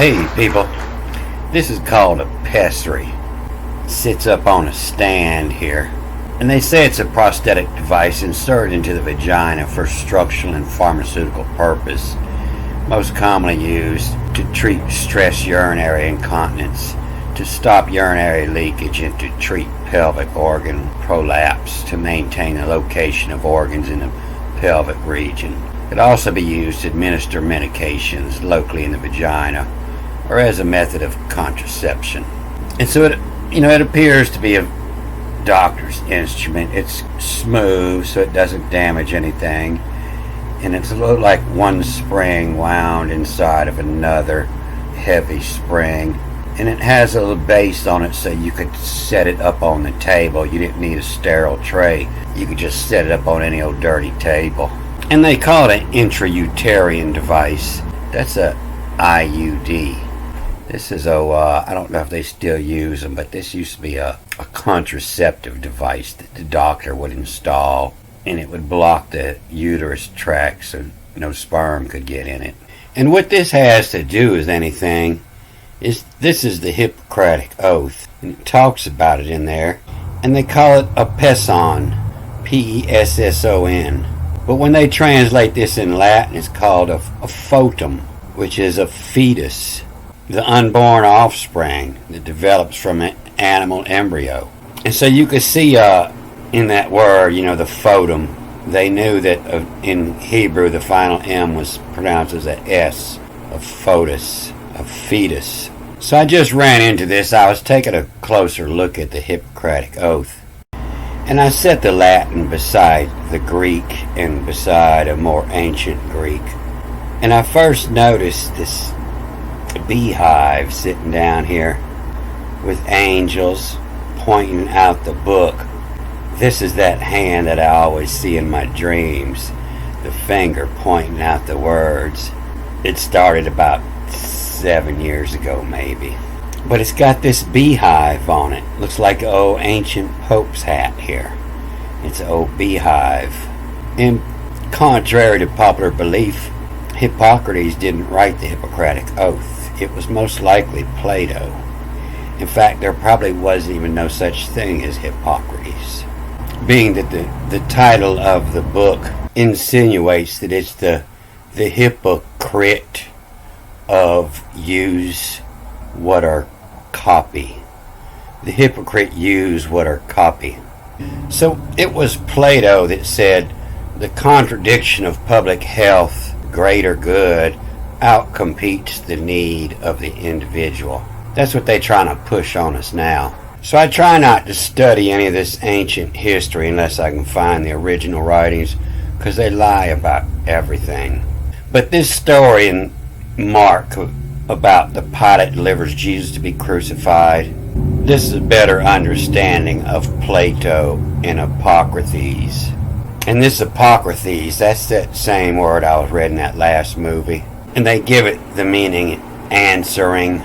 Hey people, this is called a pessary. It sits up on a stand here, and they say it's a prosthetic device inserted into the vagina for structural and pharmaceutical purpose, most commonly used to treat stress urinary incontinence, to stop urinary leakage, and to treat pelvic organ prolapse, to maintain the location of organs in the pelvic region. It could also be used to administer medications locally in the vagina or as a method of contraception. And so it appears to be a doctor's instrument. It's smooth so it doesn't damage anything, and it's a little like one spring wound inside of another heavy spring, and it has a little base on it so you could set it up on the table. You didn't need a sterile tray. You could just set it up on any old dirty table. And they call it an intrauterine device. That's a IUD. This is I don't know if they still use them, but this used to be a contraceptive device that the doctor would install, and it would block the uterus tract so no sperm could get in it. And what this has to do with anything is this is the Hippocratic Oath, and it talks about it in there, and they call it a pesson, Pesson. But when they translate this in Latin, it's called a foetum, which is a fetus, the unborn offspring that develops from an animal embryo. And so you could see in that word, the foetum, they knew that in Hebrew the final M was pronounced as a S, of foetus, of fetus. So I just ran into this. I was taking a closer look at the Hippocratic Oath, and I set the Latin beside the Greek and beside a more ancient Greek. And I first noticed this beehive sitting down here with angels pointing out the book. This is that hand that I always see in my dreams, the finger pointing out the words. It started about 7 years ago maybe, but it's got this beehive on it. Looks like an old ancient pope's hat here. It's an old beehive. And contrary to popular belief, Hippocrates didn't write the Hippocratic Oath. It was most likely Plato. In fact, there probably wasn't even no such thing as Hippocrates, being that the title of the book insinuates that it's the hypocrite of use what are copy. The hypocrite use what are copy. So it was Plato that said the contradiction of public health, greater good, outcompetes the need of the individual. That's what they're trying to push on us now. So I try not to study any of this ancient history unless I can find the original writings, because they lie about everything. But this story in Mark about the Pilate delivers Jesus to be crucified, this is a better understanding of Plato and Hippocrates. And this Hippocrates, that's that same word I was reading that last movie. And they give it the meaning answering,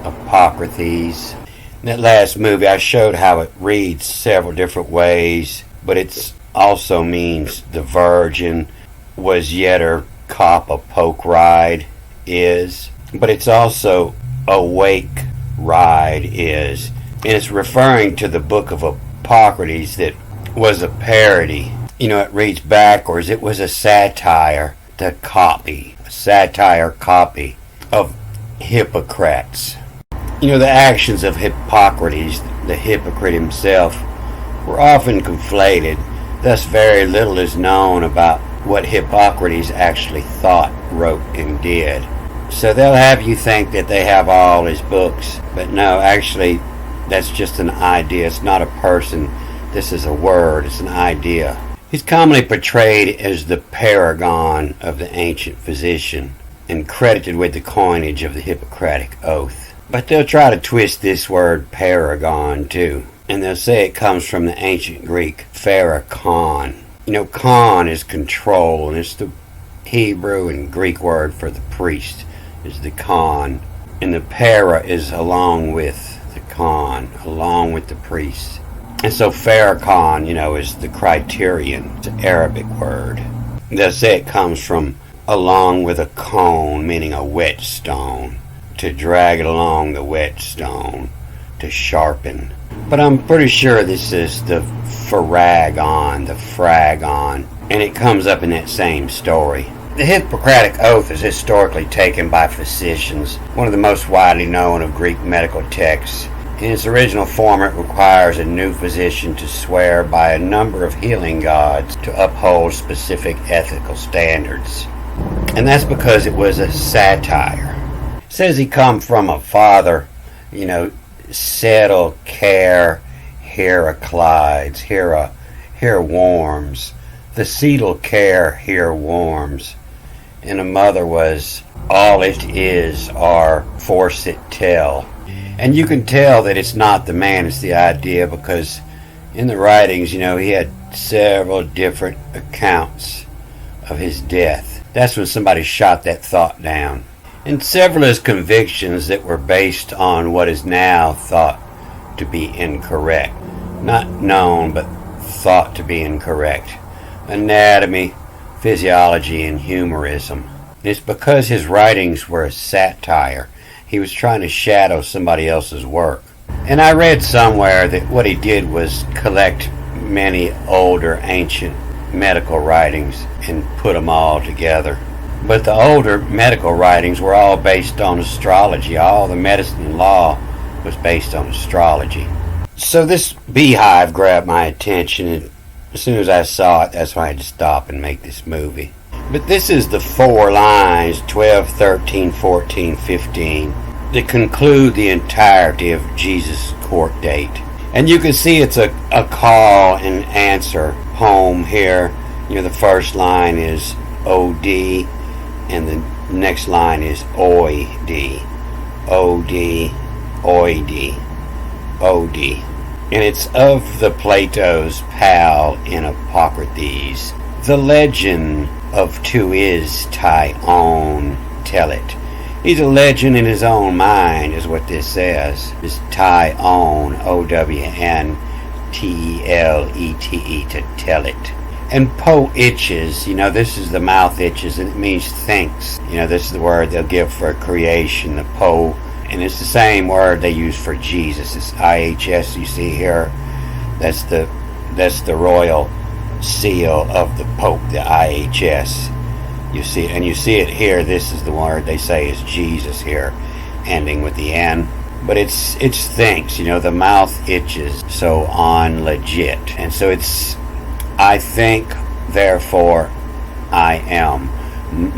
Hippocrates. In that last movie I showed how it reads several different ways, but it also means the virgin was yetter cop a poke ride is, but it's also awake ride is. And it's referring to the book of Hippocrates that was a parody. It reads backwards. It was a satire to copy, a satire copy of Hippocrates. The actions of Hippocrates, the hypocrite himself, were often conflated. Thus very little is known about what Hippocrates actually thought, wrote, and did. So they'll have you think that they have all his books, but no, actually that's just an idea. It's not a person. This is a word. It's an idea. He's commonly portrayed as the paragon of the ancient physician and credited with the coinage of the Hippocratic Oath. But they'll try to twist this word paragon too, and they'll say it comes from the ancient Greek pharakon. Kon is control, and it's the Hebrew and Greek word for the priest is the kon, and the para is along with the kon, along with the priest. And so pharakon, is the criterion. It's an Arabic word. They'll say it comes from along with a cone, meaning a whetstone. to drag it along the whetstone, to sharpen. But I'm pretty sure this is the phragon, and it comes up in that same story. The Hippocratic Oath is historically taken by physicians, one of the most widely known of Greek medical texts. In its original form, it requires a new physician to swear by a number of healing gods to uphold specific ethical standards. And that's because it was a satire. It says he come from a father, settle care, Heraclides, here warms. The settle care here warms. And a mother was all it is, or force it tell. And you can tell that it's not the man, it's the idea, because in the writings, he had several different accounts of his death. That's when somebody shot that thought down. And several of his convictions that were based on what is now thought to be incorrect. Not known, but thought to be incorrect. Anatomy, physiology, and humorism. It's because his writings were a satire. He was trying to shadow somebody else's work. And I read somewhere that what he did was collect many older, ancient medical writings and put them all together. But the older medical writings were all based on astrology. All the medicine and law was based on astrology. So this beehive grabbed my attention, and as soon as I saw it, that's why I had to stop and make this movie. But this is the 4 lines, 12, 13, 14, 15, that conclude the entirety of Jesus' court date. And you can see it's a call and answer poem here. The first line is O-D, and the next line is O-D. O-D, O-D, O-D. And it's of the Plato's pal in Hippocrates. The legend of two is Tyone, tell it. He's a legend in his own mind, is what this says. It's Tyone, O-W-N-T-E-L-E-T-E, to tell it. And po itches, this is the mouth itches, and it means thinks. This is the word they'll give for creation, the po. And it's the same word they use for Jesus. It's IHS, you see here. That's the royal seal of the Pope, the IHS. You see it here. This is the word they say is Jesus here, ending with the N. But it's thinks, the mouth itches, so on legit. And so it's I think, therefore I am.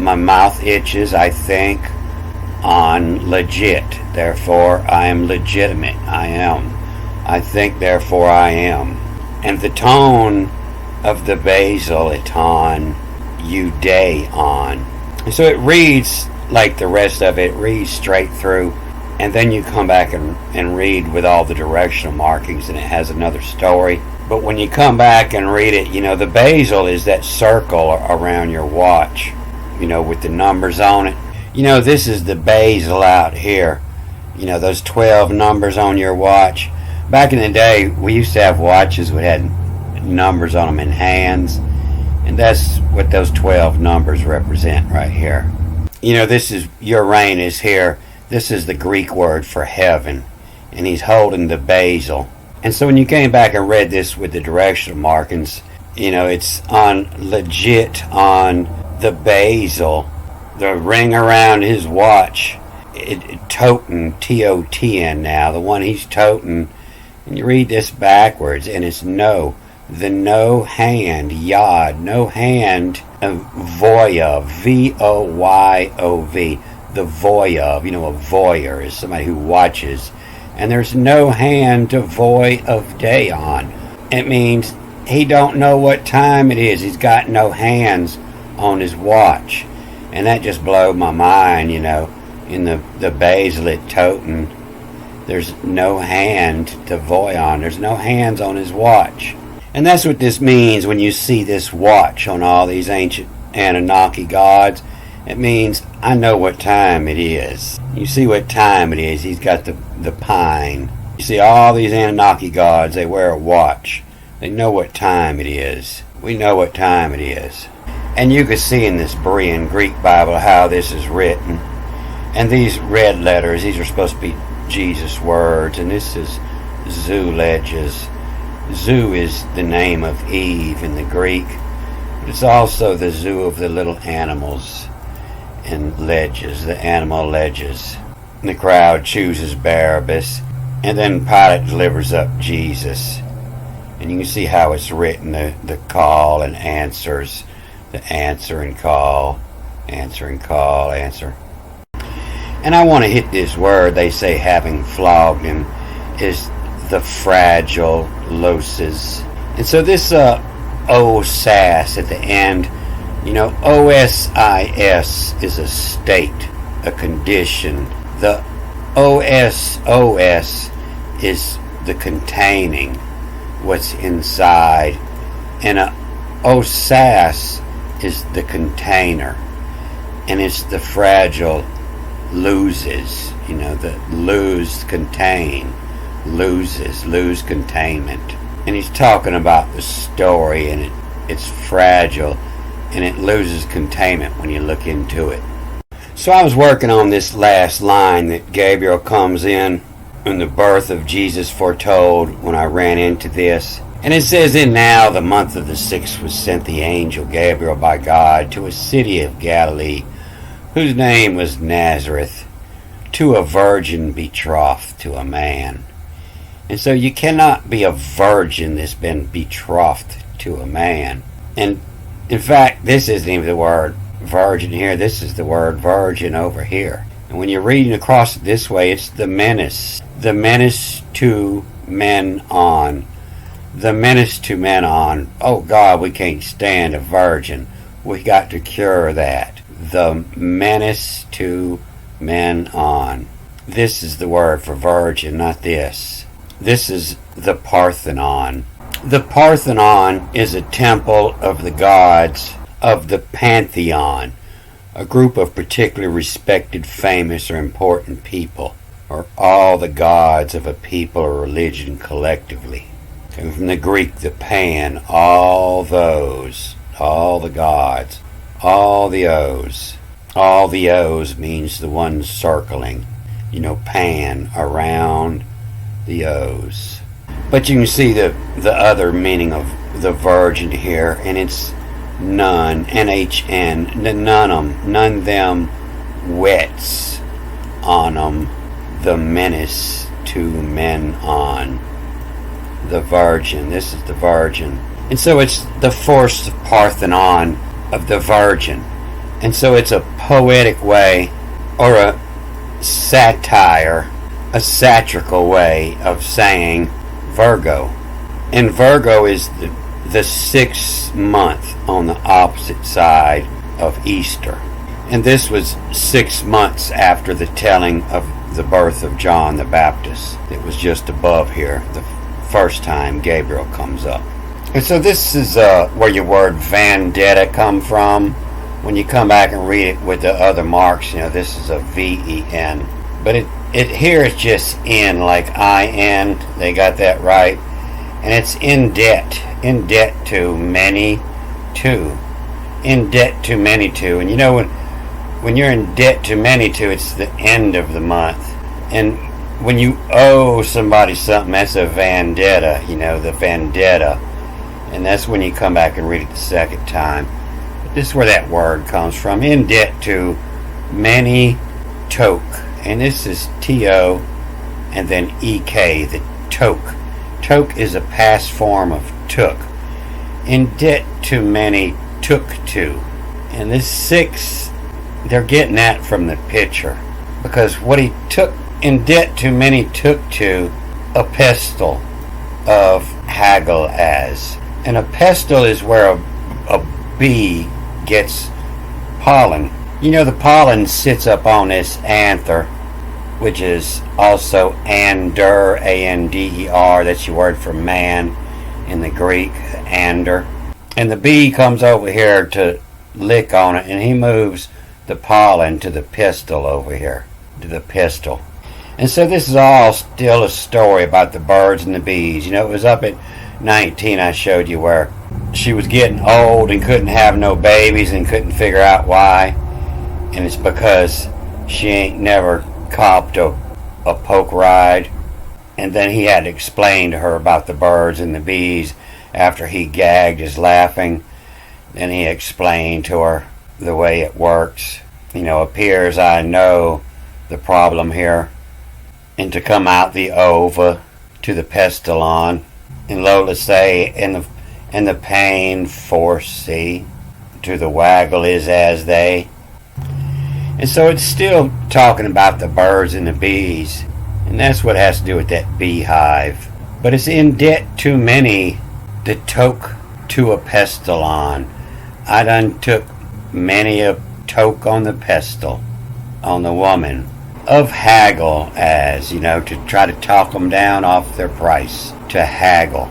My mouth itches, I think, on legit. Therefore I am legitimate. I am. I think, therefore I am. And the tone of the basal eton, eudaeon. And so it reads like the rest of it, reads straight through, and then you come back and read with all the directional markings, and it has another story. But when you come back and read it, the basal is that circle around your watch, with the numbers on it. This is the basal out here. Those 12 numbers on your watch. Back in the day, we used to have watches that had numbers on them in hands, and that's what those 12 numbers represent right here. This is Uranus here. This is the Greek word for heaven, and he's holding the basal. And so when you came back and read this with the directional markings, it's on legit on the basal, the ring around his watch, totin, T-O-T-N now, the one he's totin', and you read this backwards, and it's no. The no hand, yod, no hand, voyov, V-O-Y-O-V, the voyov, a voyeur is somebody who watches, and there's no hand to voy of day on. It means he don't know what time it is. He's got no hands on his watch, and that just blew my mind, in the basalit totem, there's no hand to voy on. There's no hands on his watch. And that's what this means when you see this watch on all these ancient Anunnaki gods. It means I know what time it is. You see what time it is. He's got the pine. You see all these Anunnaki gods, they wear a watch. They know what time it is. We know what time it is. And you can see in this Berean Greek Bible how this is written. And these red letters, these are supposed to be Jesus' words, and this is zoologies. Zoo is the name of Eve in the Greek, but it's also the zoo of the little animals, and ledges, the animal ledges. And the crowd chooses Barabbas, and then Pilate delivers up Jesus. And you can see how it's written, the call and answers, the answer and call, answer and call, answer. And I want to hit this word they say having flogged him is the fragile loses. And so this OSAS at the end, OSIS is a state, a condition. The OSOS is the containing, what's inside. And a OSAS is the container. And it's the fragile loses, the lose, contain, loses, lose containment. And he's talking about the story, and it's fragile, and it loses containment when you look into it. So I was working on this last line that Gabriel comes in the birth of Jesus foretold when I ran into this. And it says, "And now the month of the 6th was sent the angel Gabriel by God to a city of Galilee, whose name was Nazareth, to a virgin betrothed to a man." And so you cannot be a virgin that's been betrothed to a man. And in fact, this isn't even the word virgin here. This is the word virgin over here. And when you're reading across it this way, it's the menace to men on. The menace to men on. Oh God, we can't stand a virgin. We got to cure that. The menace to men on. This is the word for virgin, not this. This is the Parthenon. The Parthenon is a temple of the gods of the Pantheon, a group of particularly respected, famous, or important people, or all the gods of a people or religion collectively. Coming from the Greek, the Pan, all those, all the gods, all the O's. All the O's means the one circling, Pan, around the O's. But you can see the other meaning of the virgin here, and it's none, N-H-N, none them wets on 'em, the menace to men on. The virgin, this is the virgin. And so it's the forced Parthenon of the virgin. And so it's a poetic way, or a satire, a satirical way of saying Virgo. And Virgo is the 6th month on the opposite side of Easter. And this was 6 months after the telling of the birth of John the Baptist. It was just above here, the first time Gabriel comes up. And so this is where your word vendetta come from. When you come back and read it with the other marks, this is a V-E-N. But it here is just N, like I-N. They got that right. And it's in debt to many to. In debt to many to. And when you're in debt to many to, it's the end of the month. And when you owe somebody something, that's a vendetta, the vendetta. And that's when you come back and read it the second time. But this is where that word comes from. In debt to many toke. And this is T-O and then E-K, the toke. Toke is a past form of took. In debt to many took to. And this 6, they're getting that from the picture. Because what he took, in debt to many took to a pestle of haggle as. And a pestle is where a bee gets pollen. The pollen sits up on this anther, which is also ander, A-N-D-E-R. That's your word for man in the Greek, ander. And the bee comes over here to lick on it, and he moves the pollen to the pistil over here, to the pistil. And so this is all still a story about the birds and the bees. It was up at 19 I showed you where she was getting old and couldn't have no babies and couldn't figure out why. And it's because she ain't never copped a poke ride. And then he had to explain to her about the birds and the bees after he gagged his laughing. Then he explained to her the way it works. Appears I know the problem here. And to come out the ova to the pestilon, and lo to say, and the pain foresee, to the waggle is as they. And so it's still talking about the birds and the bees, and that's what has to do with that beehive. But it's in debt too many that toke to a pestilon. I done took many a toke on the pestle, on the woman, of haggle as, to try to talk them down off their price, to haggle.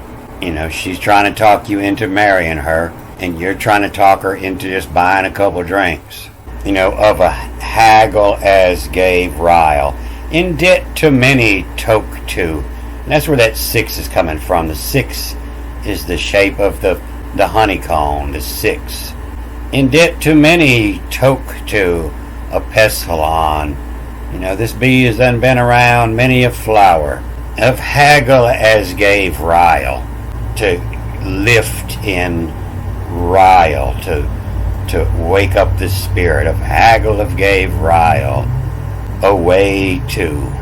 She's trying to talk you into marrying her, and you're trying to talk her into just buying a couple drinks. Of a haggle as gave rile. In debt to many toke to. And that's where that 6 is coming from. The 6 is the shape of the honeycomb, the 6. In debt to many toke to a pestilon. This bee has done been around many a flower. Of haggle as gave rile. To lift in rile, to wake up the spirit. Of haggle of gave rile, away to,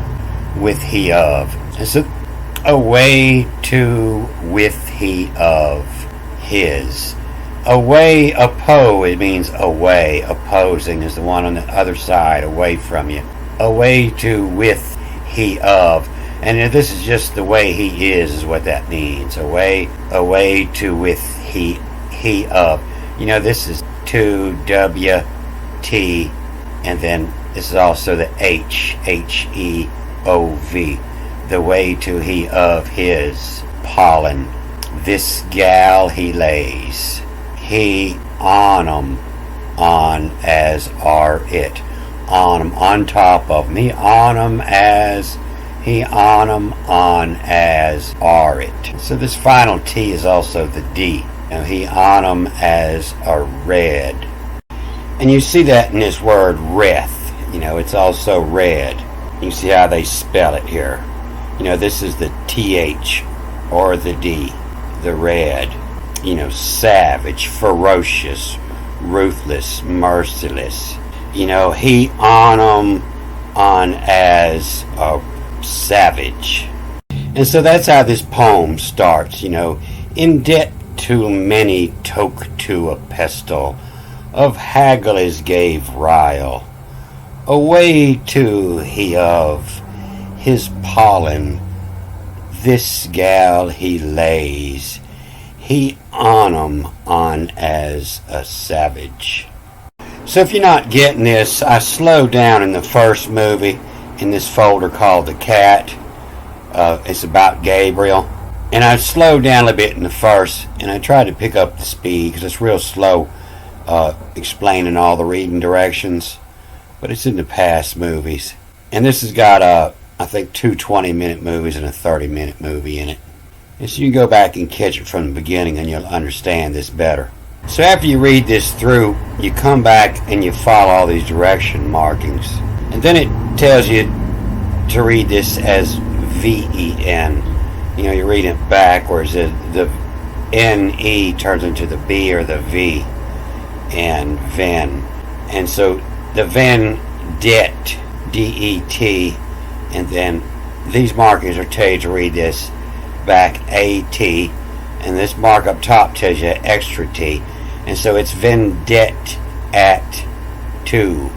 with he of. Is it away to, with he of, his. Away, it means away. Opposing is the one on the other side, away from you. Away to, with he of. And this is just the way he is what that means. Away to, with he of. This is to, W, T, and then this is also the H, H-E-O-V. The way to he of his pollen. This gal he lays. He on 'em, on as are it. On 'em, on top of me. On 'em as, he on 'em, on as are it. So this final T is also the D. He on 'em as a red. And you see that in this word reth. It's also red. You see how they spell it here. This is the TH or the D, the red. Savage, ferocious, ruthless, merciless. He on 'em, on as a savage. And so that's how this poem starts. In debt to many toke to a pestle, of haggle as gave rile. Away to he of his pollen, this gal he lays. He on 'em, on as a savage. So if you're not getting this, I slowed down in the first movie in this folder called The Cat. It's about Gabriel. And I slowed down a little bit in the first, and I tried to pick up the speed because it's real slow explaining all the reading directions. But it's in the past movies. And this has got, I think, 2 20-minute movies and a 30-minute movie in it. And so you can go back and catch it from the beginning and you'll understand this better. So after you read this through, you come back and you follow all these direction markings. And then it tells you to read this as V-E-N. You read it backwards. The N-E turns into the B or the V. And Ven. And so the Ven det, D-E-T. And then these markings are telling you to read this back A-T. And this mark up top tells you extra T. And so it's vendette at 2.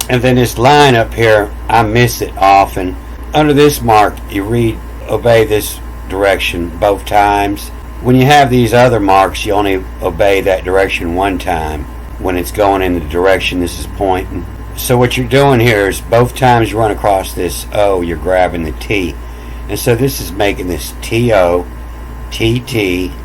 And then this line up here, I miss it often. Under this mark, you read, obey this direction both times. When you have these other marks, you only obey that direction one time when it's going in the direction this is pointing. So what you're doing here is both times you run across this O, you're grabbing the T. And so this is making this T-O, T-T-O-T.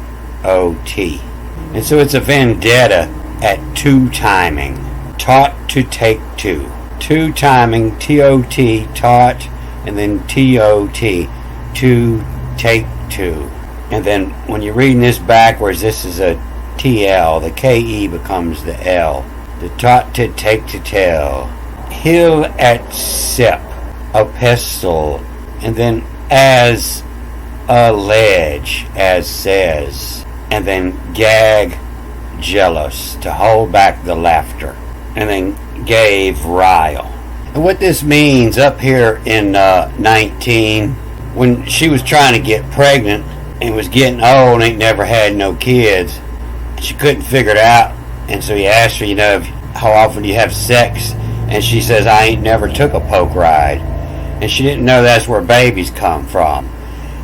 And so it's a vendetta at 2 timing. Taught to take 2. 2 timing, T-O-T, taught, and then T-O-T, to take 2. And then when you're reading this backwards, this is a T-L. The K-E becomes the L. The taught to take to tell. Hill at Sep, a pestle, and then as a ledge, as says, and then gag jealous, to hold back the laughter, and then gave rile. And what this means up here in 19, when she was trying to get pregnant and was getting old and ain't never had no kids, she couldn't figure it out, and so he asked her, how often do you have sex? And she says, I ain't never took a poke ride. And she didn't know that's where babies come from.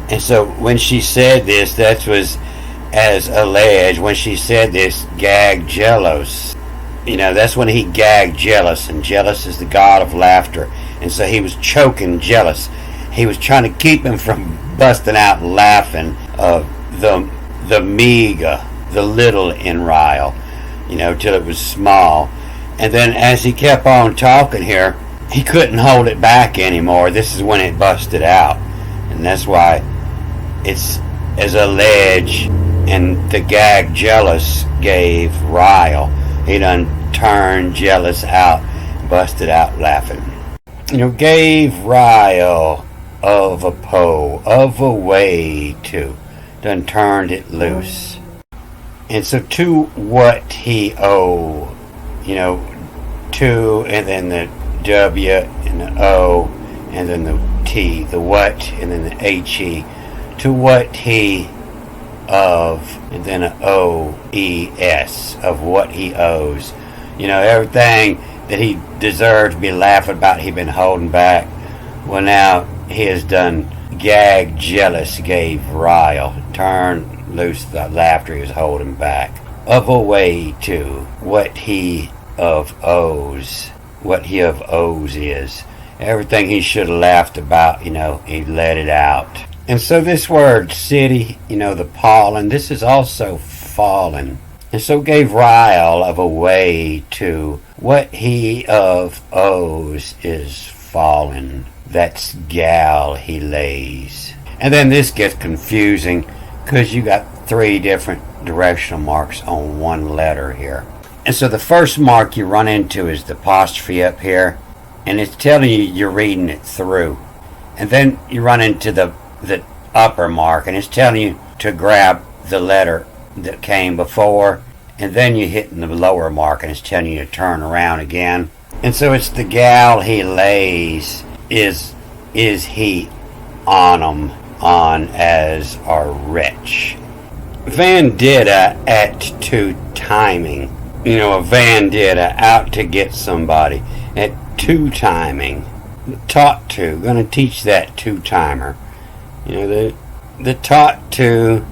And so when she said this, that was as alleged, when she said this, gag jealous. That's when he gagged jealous, and jealous is the god of laughter. And so he was choking jealous. He was trying to keep him from busting out laughing of the meager, the little in rile, till it was small. And then as he kept on talking here, he couldn't hold it back anymore. This is when it busted out. And that's why it's as a ledge, and the gag jealous gave rile. He done turned jealous out, busted out laughing. Gave rile of a of a way to, done turned it loose. And so to what he owe, to, and then the W and the O, and then the T, the what, and then the HE, to what he of, and then an OES, of what he owes. Everything that he deserved to be laughing about, he'd been holding back. Well, now he has done gag jealous, gave rile, turned loose the laughter he was holding back. Of a way to what he of owes, what he of owes is. Everything he should have laughed about, he let it out. And so this word city, the pollen, this is also fallen. And so gave rile of a way to what he of owes is fallen. That's gal he lays. And then this gets confusing because you got 3 different directional marks on one letter here. And so the first mark you run into is the apostrophe up here, and it's telling you you're reading it through. And then you run into the upper mark, and it's telling you to grab the letter that came before, and then you hit the lower mark, and it's telling you to turn around again. And so it's the gal he lays, is he on 'em, on as are rich. Vendetta at to timing. A vendetta out to get somebody. At two timing. Taught to. Gonna teach that two-timer. The taught to,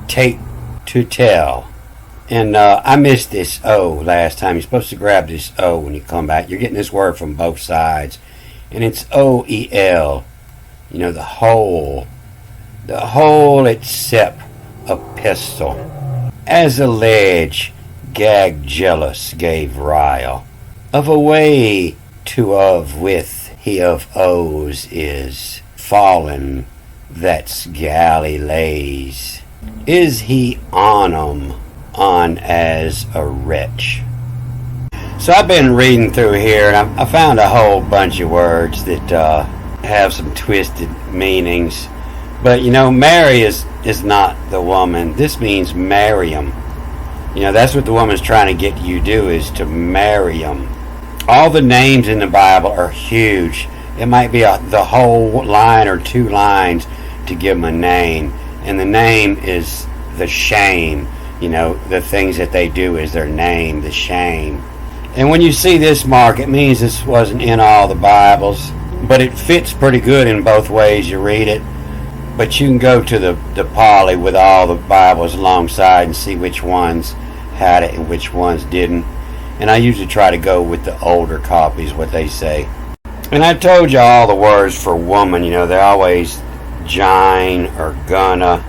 take to tell. And I missed this O last time. You're supposed to grab this O when you come back. You're getting this word from both sides. And it's OEL. The whole. The whole except a pistol. As a ledge, gag jealous gave rile. Of a way to of with he of owes is fallen. That's galley lays. Is he on 'em, on as a wretch? So I've been reading through here, and I found a whole bunch of words that have some twisted meanings. But Mary is not the woman. This means marry 'em. That's what the woman's trying to get you to do, is to marry 'em. All the names in the Bible are huge. It might be the whole line or 2 lines to give them a name. And the name is the shame. The things that they do is their name, the shame. And when you see this mark, it means this wasn't in all the Bibles. But it fits pretty good in both ways you read it. But you can go to the Poly with all the Bibles alongside and see which ones had it and which ones didn't. And I usually try to go with the older copies, what they say. And I told you all the words for woman, they're always gine or gonna.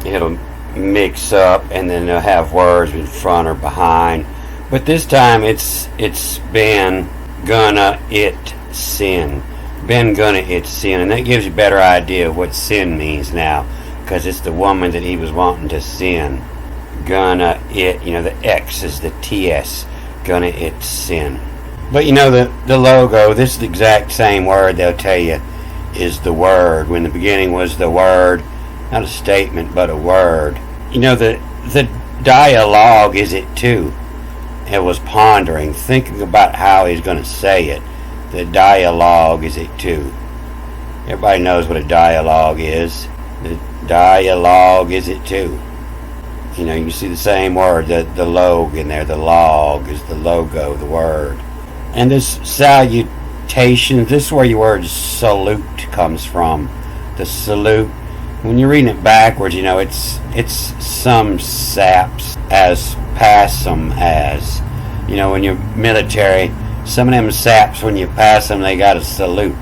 It'll mix up, and then they'll have words in front or behind. But this time it's been gonna it sin. Been gonna it sin. And that gives you a better idea of what sin means now, because it's the woman that he was wanting to sin. Gonna it, the X is the TS. Gonna it sin. But you know, the logo, this is the exact same word they'll tell you is the word. When the beginning was the word, not a statement, but a word. You know, the dialogue is it too. It was pondering, thinking about how he's going to say it. The dialogue is it too. Everybody knows what a dialogue is. The dialogue is it too. You know, you can see the same word, the log in there. The log is the logo, the word. And this salutation, this is where your word salute comes from. The salute. When you're reading it backwards, you know, it's some saps as pass them as. You know, when you're military, some of them saps, when you pass them, they got a salute.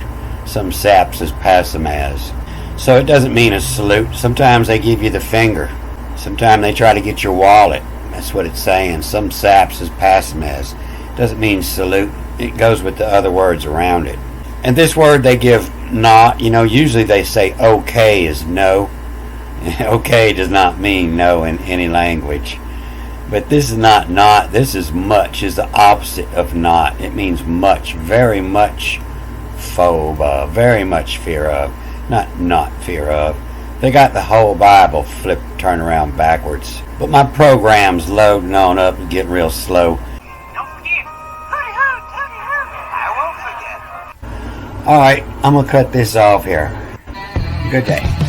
Some saps as pass them as. So it doesn't mean a salute. Sometimes they give you the finger. Sometimes they try to get your wallet. That's what it's saying. Some saps as pass them as. It doesn't mean salute. It goes with the other words around it. And this word they give not. You know, usually they say okay is no. Okay does not mean no in any language. But this is not. This is much, is the opposite of not. It means much, very much phoba, very much fear of. Not fear of. They got the whole Bible flipped, turned around backwards. But my program's loading on up and getting real slow. Don't forget, I won't forget. Alright, I'm going to cut this off here. Good day.